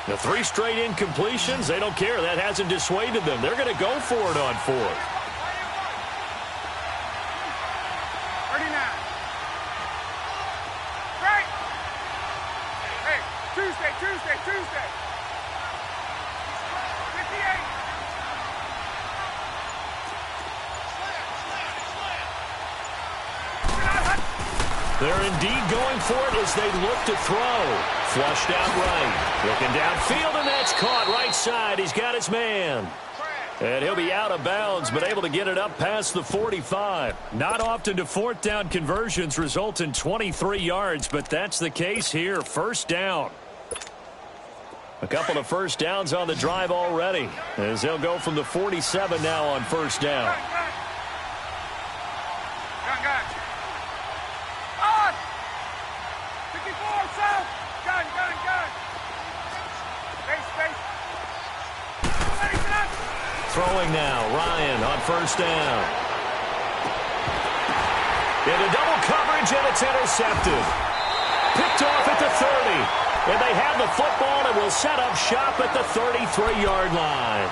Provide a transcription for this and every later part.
The 3 straight incompletions, they don't care. That hasn't dissuaded them. They're going to go for it on 4th. 39. Right. Hey, Tuesday. 58. They're indeed going for it as they look to throw. Flushed out right. Looking downfield, and that's caught right side. He's got his man. And he'll be out of bounds, but able to get it up past the 45. Not often do 4th down conversions result in 23 yards, but that's the case here. First down. A couple of first downs on the drive already, as they'll go from the 47 now on first down. Throwing now, Ryan on first down. Into double coverage, and it's intercepted. Picked off at the 30. And they have the football and will set up shop at the 33-yard line.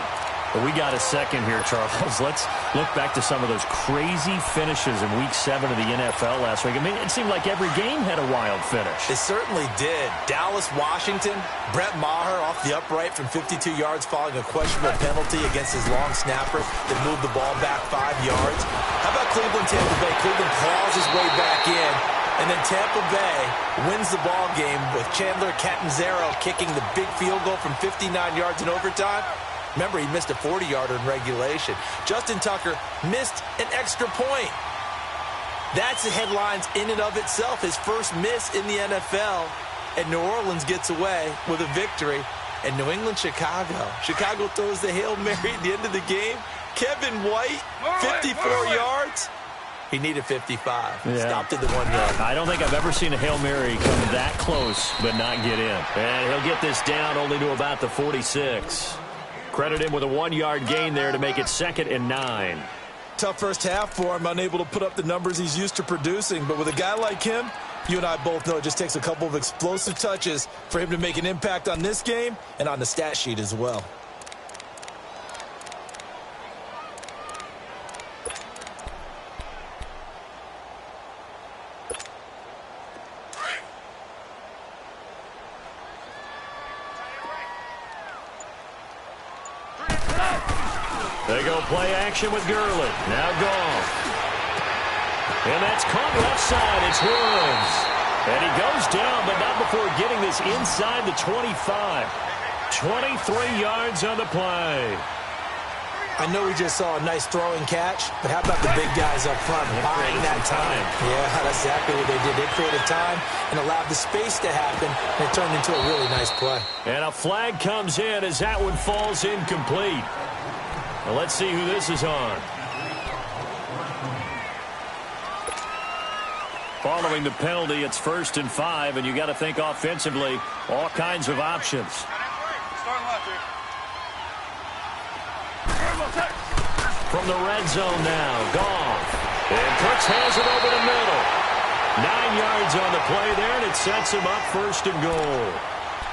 Well, we got a second here, Charles. Let's look back to some of those crazy finishes in Week 7 of the NFL last week. I mean, it seemed like every game had a wild finish. It certainly did. Dallas, Washington, Brett Maher off the upright from 52 yards following a questionable penalty against his long snapper that moved the ball back 5 yards. How about Cleveland, Tampa Bay? Cleveland claws his way back in. And then Tampa Bay wins the ball game with Chandler Catanzaro kicking the big field goal from 59 yards in overtime. Remember, he missed a 40-yarder in regulation. Justin Tucker missed an extra point. That's the headlines in and of itself. His first miss in the NFL. And New Orleans gets away with a victory. And New England, Chicago. Chicago throws the Hail Mary at the end of the game. Kevin White, 54 yards. He needed 55. Yeah. Stopped at the 1 yard. I don't think I've ever seen a Hail Mary come that close but not get in. And he'll get this down only to about the 46. Credit him with a 1-yard gain there to make it 2nd and 9. Tough first half for him, unable to put up the numbers he's used to producing. But with a guy like him, you and I both know it just takes a couple of explosive touches for him to make an impact on this game and on the stat sheet as well. They go play action with Gurley. Now Goff. And that's caught left side. It's Woods. And he goes down, but not before getting this inside the 25. 23 yards on the play. I know we just saw a nice throwing catch, but how about the big guys up front buying that time? Yeah, that's exactly what they did. They created time and allowed the space to happen, and it turned into a really nice play. And a flag comes in as that one falls incomplete. Well, let's see who this is on. Following the penalty, it's 1st and 5, and you got to think offensively, all kinds of options. From the red zone now, Goff. And Cooks has it over the middle. 9 yards on the play there, and it sets him up 1st and goal.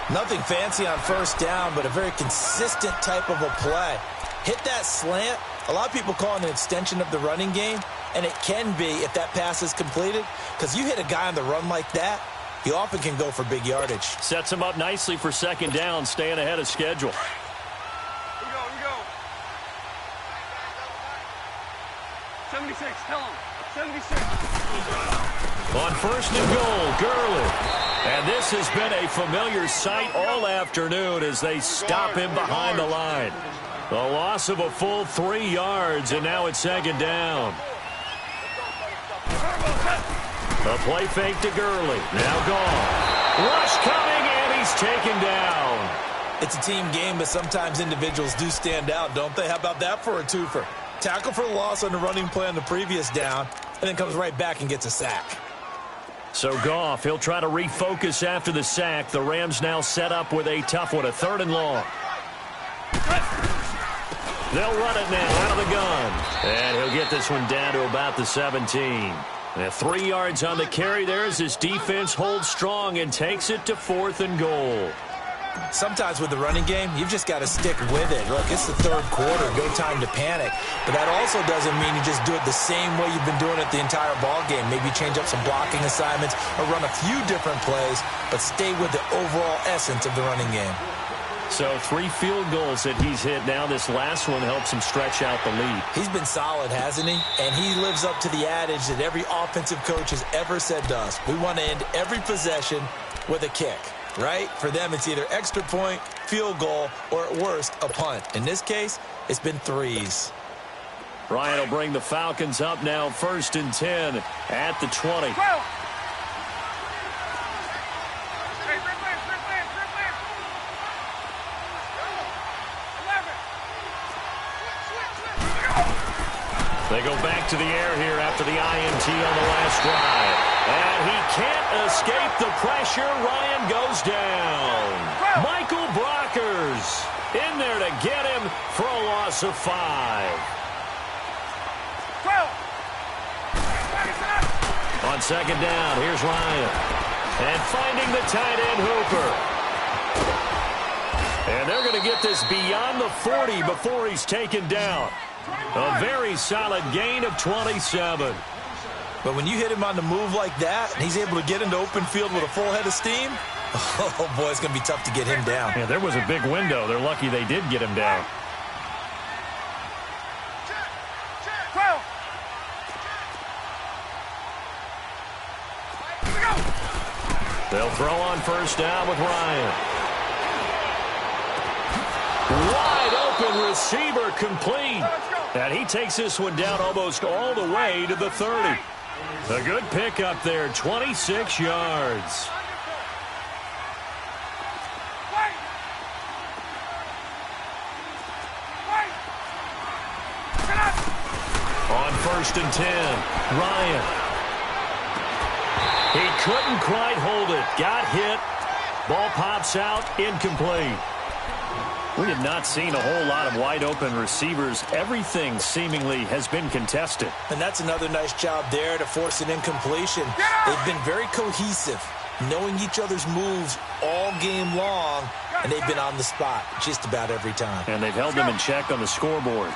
Nothing fancy on first down, but a very consistent type of a play. Hit that slant. A lot of people call it an extension of the running game, and it can be if that pass is completed, because you hit a guy on the run like that, he often can go for big yardage. Sets him up nicely for 2nd down, staying ahead of schedule. Here we go. 76, tell him. 76. On 1st and goal, Gurley. And this has been a familiar sight all afternoon as they stop him behind the line. The loss of a full 3 yards, and now it's 2nd down. A play fake to Gurley. Now Goff. Rush coming, and he's taken down. It's a team game, but sometimes individuals do stand out, don't they? How about that for a twofer? Tackle for the loss on the running play on the previous down, and then comes right back and gets a sack. So Goff, he'll try to refocus after the sack. The Rams now set up with a tough one, a 3rd and long. They'll run it now out of the gun. And he'll get this one down to about the 17. And 3 yards on the carry there as his defense holds strong and takes it to 4th and goal. Sometimes with the running game, you've just got to stick with it. Look, it's the third quarter, no time to panic. But that also doesn't mean you just do it the same way you've been doing it the entire ball game. Maybe change up some blocking assignments or run a few different plays, but stay with the overall essence of the running game. So 3 field goals that he's hit now. This last one helps him stretch out the lead. He's been solid, hasn't he? And he lives up to the adage that every offensive coach has ever said to us. We want to end every possession with a kick, right? For them, it's either extra point, field goal, or at worst, a punt. In this case, it's been 3s. Ryan will bring the Falcons up now, 1st and 10 at the 20. They go back to the air here after the INT on the last drive. And he can't escape the pressure. Ryan goes down. Michael Brockers in there to get him for a loss of 5. On 2nd down, here's Ryan. And finding the tight end, Hooper. And they're going to get this beyond the 40 before he's taken down. A very solid gain of 27. But when you hit him on the move like that, and he's able to get into open field with a full head of steam, oh, boy, it's going to be tough to get him down. Yeah, there was a big window. They're lucky they did get him down. They'll throw on 1st down with Ryan. Wide open receiver complete. And he takes this one down almost all the way to the 30. A good pickup there, 26 yards. On 1st and 10, Ryan. He couldn't quite hold it. Got hit. Ball pops out, incomplete. We have not seen a whole lot of wide-open receivers. Everything seemingly has been contested. And that's another nice job there to force an incompletion. They've been very cohesive, knowing each other's moves all game long, and they've been on the spot just about every time. And they've held them in check on the scoreboard.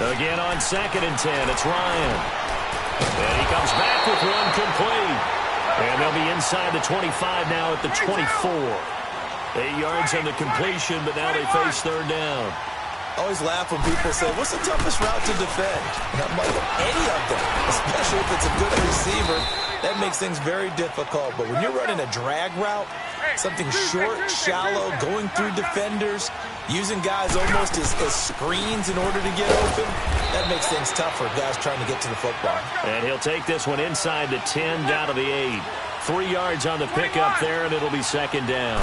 Again on 2nd and 10, it's Ryan. And he comes back with one complete. And they'll be inside the 25 now at the 24. 8 yards on the completion, but now they face 3rd down. I always laugh when people say, what's the toughest route to defend? And I'm like, any of them, especially if it's a good receiver. That makes things very difficult. But when you're running a drag route, something short, shallow, going through defenders, using guys almost as screens in order to get open, that makes things tough for guys trying to get to the football. And he'll take this one inside the 10, down to the 8. 3 yards on the pickup there, and it'll be 2nd down.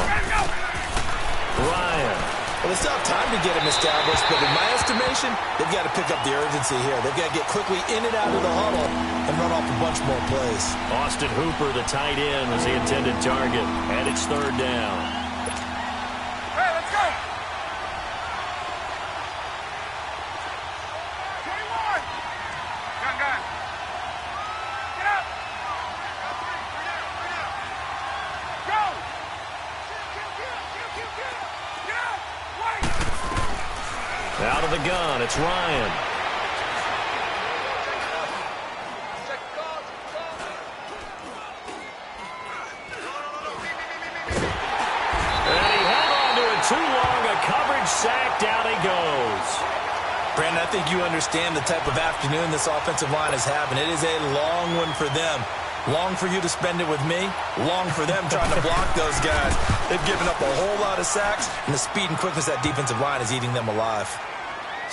Ryan. Well, they still have time to get him established, but in my estimation, they've got to pick up the urgency here. They've got to get quickly in and out of the huddle and run off a bunch more plays. Austin Hooper, the tight end, was the intended target, and it's 3rd down. Hey, let's go! 21! Gun. Get up! Go! Get up! Wait! Out of the gun, it's Ryan. Too long a coverage sack. Down he goes. Brandon, I think you understand the type of afternoon this offensive line is having. It is a long one for them. Long for you to spend it with me. Long for them trying to block those guys. They've given up a whole lot of sacks, and the speed and quickness of that defensive line is eating them alive.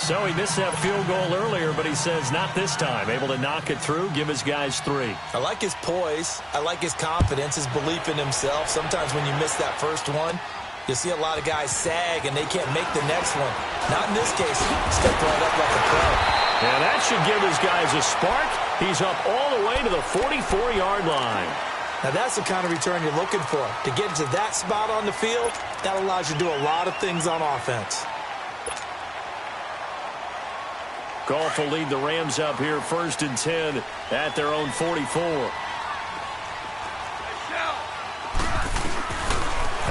So he missed that field goal earlier, but he says not this time. Able to knock it through, give his guys 3. I like his poise. I like his confidence, his belief in himself. Sometimes when you miss that first one, you see a lot of guys sag, and they can't make the next one. Not in this case. Stepped right up like a pro. And that should give his guys a spark. He's up all the way to the 44-yard line. Now, that's the kind of return you're looking for. To get to that spot on the field, that allows you to do a lot of things on offense. Goff will lead the Rams up here 1st and 10 at their own 44.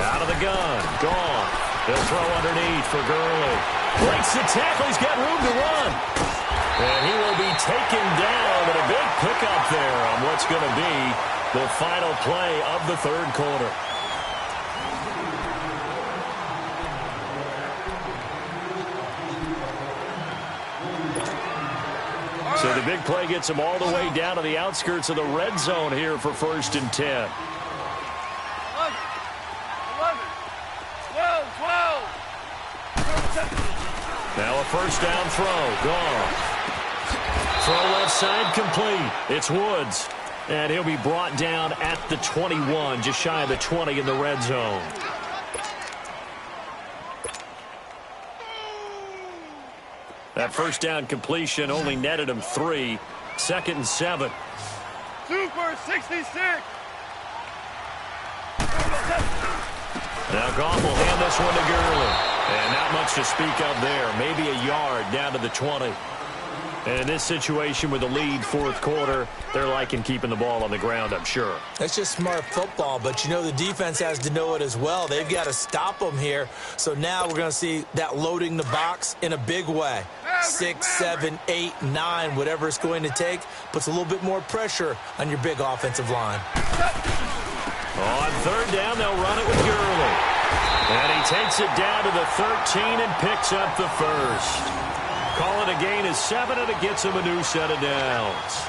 Out of the gun. Gone. He'll throw underneath for Gurley. Breaks the tackle. He's got room to run. And he will be taken down, but a big pickup there on what's going to be the final play of the third quarter. So the big play gets him all the way down to the outskirts of the red zone here for 1st and 10. 11, 12, 12. Now a first down throw. Gone. Throw left side complete. It's Woods. And he'll be brought down at the 21, just shy of the 20 in the red zone. That first down completion only netted him 3. 2nd and 7. Super 66. Now Goff will hand this one to Gurley. And not much to speak of there. Maybe a yard down to the 20. And in this situation with the lead 4th quarter, they're liking keeping the ball on the ground, I'm sure. That's just smart football, but you know the defense has to know it as well. They've got to stop them here. So now we're going to see that loading the box in a big way. 6, 7, 8, 9, whatever it's going to take, puts a little bit more pressure on your big offensive line. On 3rd down, they'll run it with Gurley. And he takes it down to the 13 and picks up the first. Call it a gain of 7, and it gets him a new set of downs.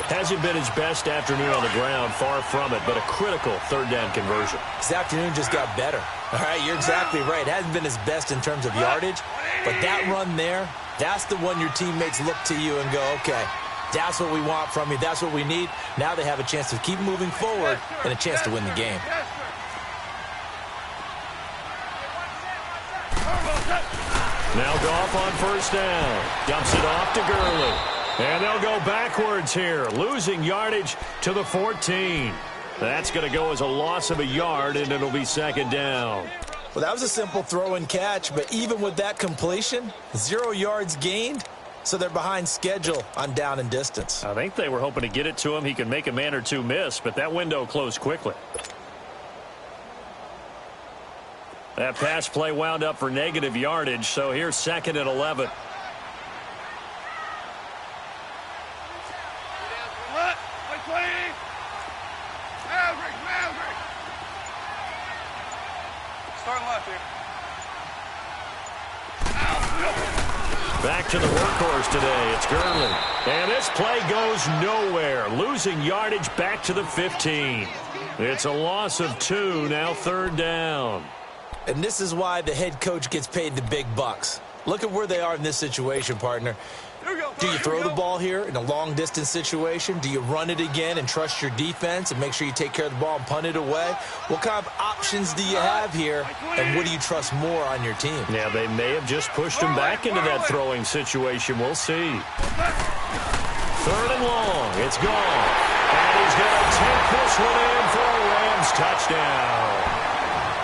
Hasn't been his best afternoon on the ground, far from it, but a critical 3rd down conversion. His afternoon just got better. All right, you're exactly right. Hasn't been his best in terms of yardage, but that run there, that's the one your teammates look to you and go, okay, that's what we want from you. That's what we need. Now they have a chance to keep moving forward and a chance to win the game. Now Goff on 1st down. Dumps it off to Gurley. And they'll go backwards here, losing yardage to the 14. That's going to go as a loss of a yard, and it'll be 2nd down. Well, that was a simple throw and catch, but even with that completion, 0 yards gained, so they're behind schedule on down and distance. I think they were hoping to get it to him. He could make a man or two miss, but that window closed quickly. That pass play wound up for negative yardage, so here's 2nd and 11. Starting left here. Back to the workhorse today. It's Gurley. And this play goes nowhere. Losing yardage back to the 15. It's a loss of 2, now 3rd down. And this is why the head coach gets paid the big bucks. Look at where they are in this situation, partner. Do you throw the ball here in a long-distance situation? Do you run it again and trust your defense and make sure you take care of the ball and punt it away? What kind of options do you have here, and what do you trust more on your team? Yeah, they may have just pushed him back into that throwing situation. We'll see. 3rd and long. It's gone. And he's going to take this one in for a Rams touchdown.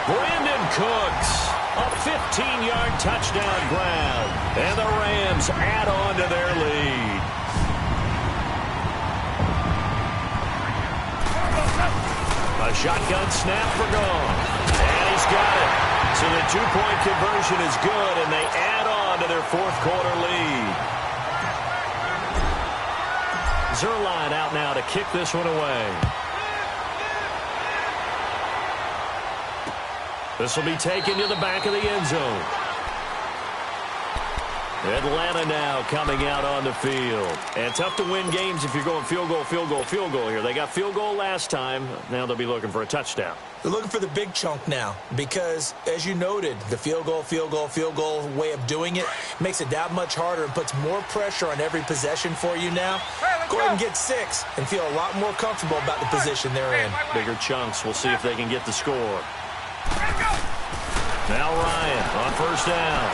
Brandon Cooks, a 15-yard touchdown grab, and the Rams add on to their lead. A shotgun snap for Goff, and he's got it. So the 2-point conversion is good, and they add on to their 4th quarter lead. Zerline out now to kick this one away. This will be taken to the back of the end zone. Atlanta now coming out on the field. And tough to win games if you're going field goal, field goal, field goal here. They got field goal last time. Now they'll be looking for a touchdown. They're looking for the big chunk now because, as you noted, the field goal way of doing it makes it that much harder and puts more pressure on every possession for you now. Go ahead and get 6 and feel a lot more comfortable about the position they're in. Bigger chunks. We'll see if they can get the score. Now Ryan on 1st down.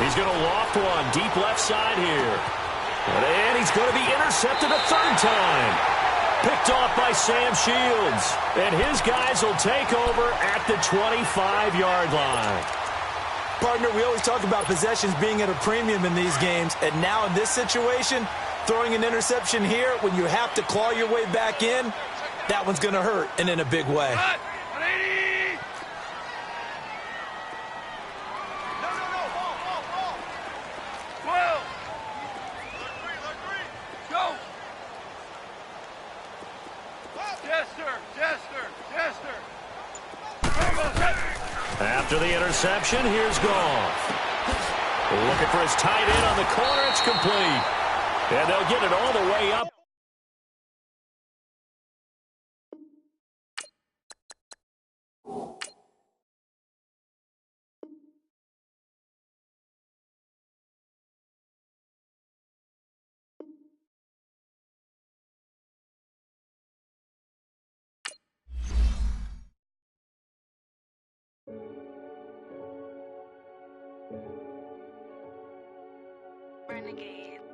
He's going to loft one deep left side here. And he's going to be intercepted a 3rd time. Picked off by Sam Shields. And his guys will take over at the 25-yard line. Partner, we always talk about possessions being at a premium in these games. And now in this situation, throwing an interception here when you have to claw your way back in, that one's going to hurt and in a big way. Jester. After the interception, here's Goff. Looking for his tight end on the corner. It's complete. And they'll get it all the way up. Renegade.